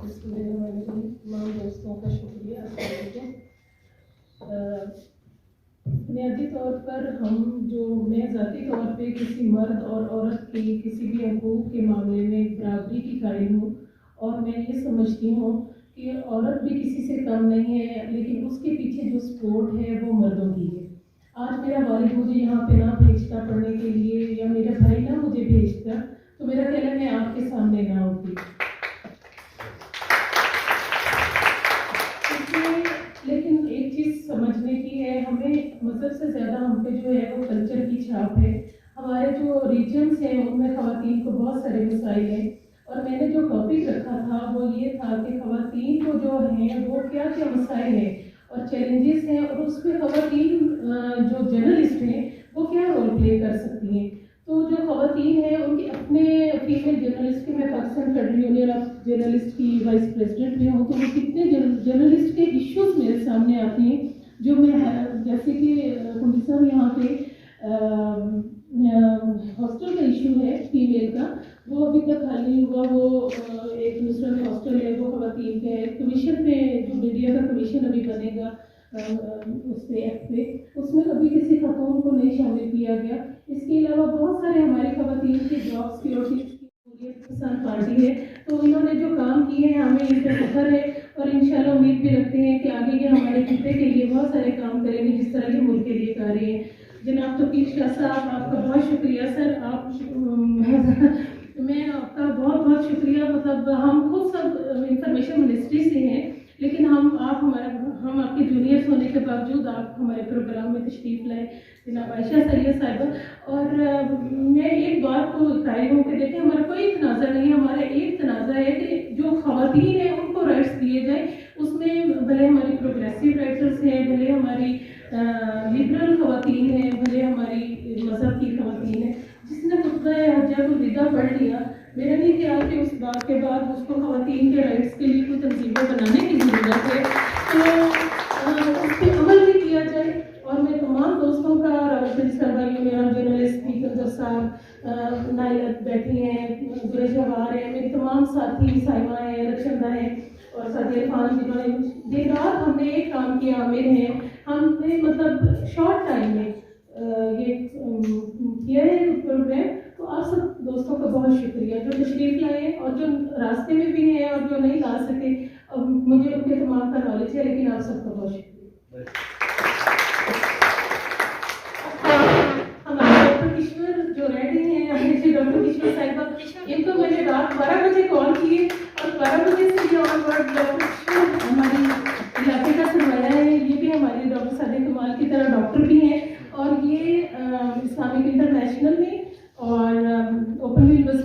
اس کو دینے والے تمام دوستوں کا شکریہ. السلام علیکم. بنیادی طور پر میں ذاتی طور پہ کسی مرد اور عورت کے کسی بھی حقوق کے معاملے میں برابری کی قائل ہوں، اور میں یہ سمجھتی ہوں کہ عورت بھی کسی سے کم نہیں ہے، لیکن اس کے پیچھے جو سپورٹ ہے وہ مردوں کی ہے. آج میرا والد مجھے یہاں پہ نہ بھیجتا پڑھنے کے لیے، یا میرا بھائی نہ مجھے بھیجتا، تو میرا خیال ہے میں آپ کے سامنے نہ ہوتی. لیکن ایک چیز سمجھنے کی ہے، ہمیں مذہب سے زیادہ ہم پہ جو ہے وہ کلچر کی چھاپ ہے. ہمارے جو ریجنس ہیں ان میں خواتین کو بہت سارے مسائل ہیں، اور میں نے جو ٹاپک رکھا تھا وہ یہ تھا کہ خواتین کو جو ہیں وہ کیا کیا مسائل ہیں اور چیلنجز ہیں، اور اس میں خواتین جو جرنلسٹ ہیں وہ کیا رول پلے کر سکتی ہیں. تو جو خواتین ہیں ان کے اپنے فیمیل جرنلسٹ کے، میں Pakistan federal union of journalist کی وائس پریزیڈنٹ بھی ہوں، تو وہ کتنے جرنلسٹ کے ایشوز میرے سامنے آتے ہیں جو میں، جیسے کہ صاحب یہاں پہ ہاسٹل کا ایشو ہے فیمیل کا، وہ ابھی تک حل نہیں ہوا. وہ ایک دوسرے میں ہاسٹل ہے وہ خواتین کا ہے. کمیشن پہ جو میڈیا کا کمیشن ابھی بنے گا اس پہ ایکٹ پہ، اس میں ابھی کسی خاتون کو نہیں شامل کیا گیا. اس کے علاوہ بہت سارے ہماری خواتین کی جاب سیکورٹی کسان پارٹی ہے، تو انہوں نے جو کام کیے ہیں ہمیں ان پہ فخر ہے، اور انشاءاللہ امید بھی رکھتے ہیں کہ آگے یہ ہمارے خطے کے لیے بہت سارے کام کریں گے جس طرح یہ ملک کے لیے کر رہے ہیں. جناب توقیر شاہ صاحب، آپ کا بہت شکریہ سر. میں آپ کا بہت بہت شکریہ. مطلب ہم خود سب انفارمیشن منسٹری سے ہیں، لیکن ہم آپ کے جونیئرس ہونے کے باوجود آپ ہمارے پروگرام میں تشریف لائے. جناب عائشہ سید صاحبہ، اور میں ایک بات کو قائل ہوں کہ دیکھیں ہمارا کوئی تنازع نہیں ہے. ہمارا ایک تنازع ہے کہ جو خواتین ہیں ان کو رائٹس دیے جائیں. اس میں بھلے ہماری پروگریسو رائٹرس ہیں، بھلے ہماری لبرل خواتین ہیں، بھلے ہماری مذہب کی خواتین ہیں. جس نے خطبہ حجۃ الوداع پڑھ لیا، میرا نہیں خیال کہ اس بات کے بعد اس کو خواتین کے رائٹس کے لیے کوئی تنظیمیں بنانے کی ضرورت ہے. تو اس پہ عمل بھی کیا جائے. اور میں تمام دوستوں کا، راوت صاحب، میرا جرنلسٹ اسپیکر صاحب، نائلت بیٹھی ہیں، گرے جواہر ہیں، میرے تمام ساتھی سائمہ ہیں، رکشندہ ہیں، اور سعدیہ خان، جنہوں نے دن رات ہم نے ایک کام کیا. عامر ہیں، ہم نے مطلب شارٹ ٹائم میں یہ کیا ہے پروگرام. تو آپ سب دوستوں کا بہت شکریہ جو تشریف لائے، اور جو راستے میں بھی ہیں اور جو نہیں لا سکے. مجھے ان کے تمام کا نالج ہے، لیکن آپ سب کا بہت شکریہ. ہمارے ڈاکٹر کشور جو ریڈی ہیں، ڈاکٹر کشور صاحبہ، ان کو میں نے رات 12 بجے کال کیے، اور 12 بجے سے یہ آن ورڈ ڈاکٹر کشور ہماری علاقے کا سرمایہ ہے. یہ بھی ہمارے ڈاکٹر صادق کمال کی طرح ڈاکٹر بھی ہیں، اور یہ اسلامک انٹرنیشنل میں